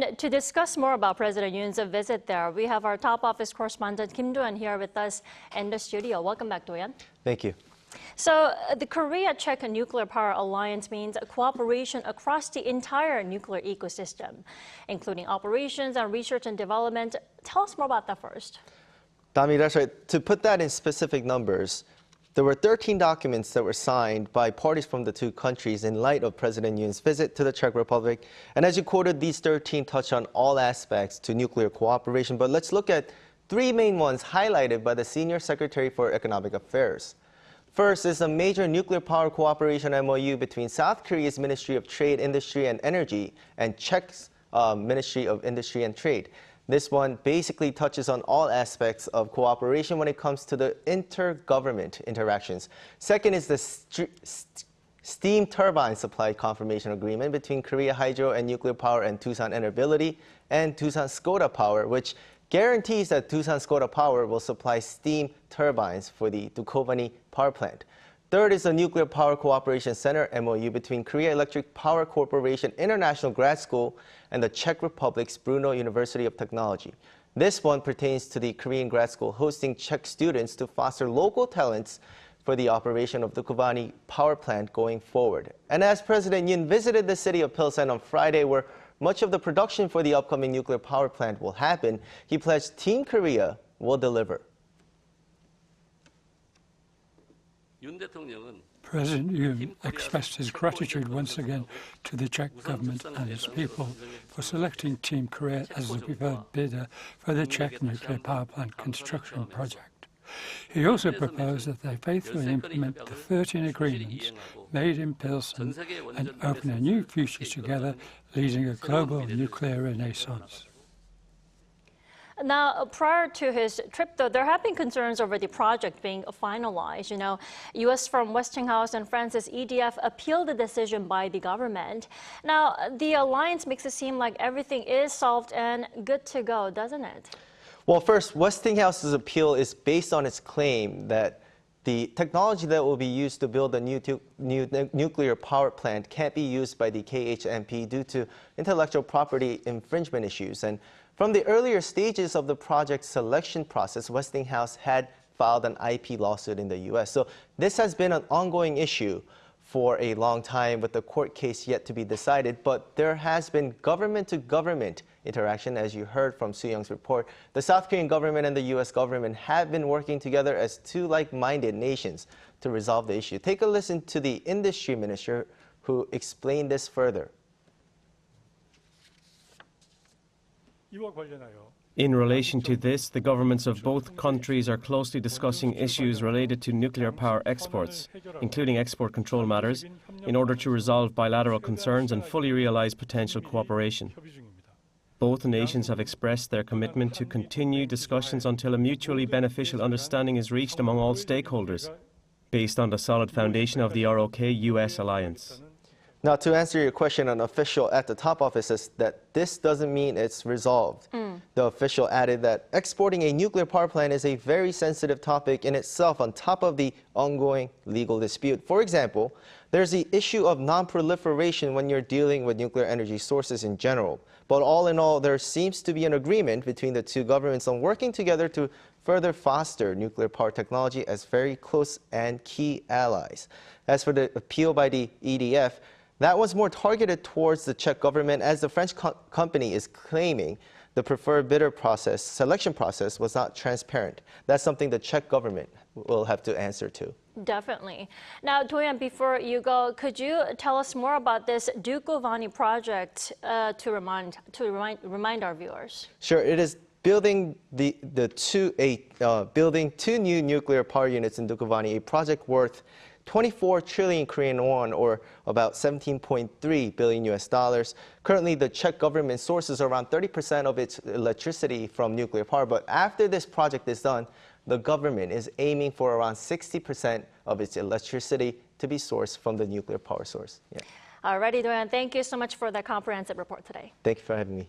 And to discuss more about President Yoon's visit there, we have our top office correspondent Kim Do-yeon here with us in the studio. Welcome back, Do-yeon. Thank you. So the Korea-Czech Nuclear Power Alliance means cooperation across the entire nuclear ecosystem, including operations and research and development. Tell us more about that first. Dami, that's right. To put that in specific numbers, there were 13 documents that were signed by parties from the two countries in light of President Yoon's visit to the Czech Republic. And as you quoted, these 13 touch on all aspects to nuclear cooperation. But let's look at three main ones highlighted by the Senior Secretary for Economic Affairs. First is a major nuclear power cooperation MOU between South Korea's Ministry of Trade, Industry and Energy and Czech's Ministry of Industry and Trade. This one basically touches on all aspects of cooperation when it comes to the intergovernment interactions. Second is the steam turbine supply confirmation agreement between Korea Hydro and Nuclear Power and Doosan Enerbility and Doosan Skoda Power, which guarantees that Doosan Skoda Power will supply steam turbines for the Dukoba니 power plant. Third is the Nuclear Power Cooperation Center MOU between Korea Electric Power Corporation International Grad School and the Czech Republic's Brno University of Technology. This one pertains to the Korean grad school hosting Czech students to foster local talents for the operation of the Dukoba니 power plant going forward. And as President Yoon visited the city of Pilsen on Friday, where much of the production for the upcoming nuclear power plant will happen, he pledged Team Korea will deliver. President Yoon expressed his gratitude once again to the Czech government and its people for selecting Team Korea as the preferred bidder for the Czech nuclear power plant construction project. He also proposed that they faithfully implement the 13 agreements made in Pilsen and open a new future together, leading a global nuclear renaissance. Now, prior to his trip, though, there have been concerns over the project being finalized. You know, U.S. firm Westinghouse and France's EDF appealed the decision by the government. Now, the alliance makes it seem like everything is solved and good to go, doesn't it? Well, first, Westinghouse's appeal is based on its claim that the technology that will be used to build a new nuclear power plant can't be used by the KHNP due to intellectual property infringement issues. And from the earlier stages of the project selection process, Westinghouse had filed an IP lawsuit in the U.S. So this has been an ongoing issue for a long time, with the court case yet to be decided. But there has been government-to-government interaction, as you heard from Soo-young's report. The South Korean government and the U.S. government have been working together as two like-minded nations to resolve the issue. Take a listen to the industry minister who explained this further. In relation to this, the governments of both countries are closely discussing issues related to nuclear power exports, including export control matters, in order to resolve bilateral concerns and fully realize potential cooperation. Both nations have expressed their commitment to continue discussions until a mutually beneficial understanding is reached among all stakeholders, based on the solid foundation of the ROK-US alliance. Now, to answer your question, an official at the top office says that this doesn't mean it's resolved. The official added that exporting a nuclear power plant is a very sensitive topic in itself on top of the ongoing legal dispute. For example, there's the issue of non-proliferation when you're dealing with nuclear energy sources in general. But all in all, there seems to be an agreement between the two governments on working together to further foster nuclear power technology as very close and key allies. As for the appeal by the EDF, that was more targeted towards the Czech government, as the French company is claiming the preferred bidder process, selection process, was not transparent. That's something the Czech government will have to answer to. Definitely. Now, Do-yeon, before you go, could you tell us more about this Dukoba니 project to remind our viewers? Sure. It is building building two new nuclear power units in Dukoba니, a project worth 24 trillion Korean won, or about $17.3 billion US. Currently, the Czech government sources around 30% of its electricity from nuclear power. But after this project is done, the government is aiming for around 60% of its electricity to be sourced from the nuclear power source. Yeah. Alrighty, Do-yeon, thank you so much for that comprehensive report today. Thank you for having me.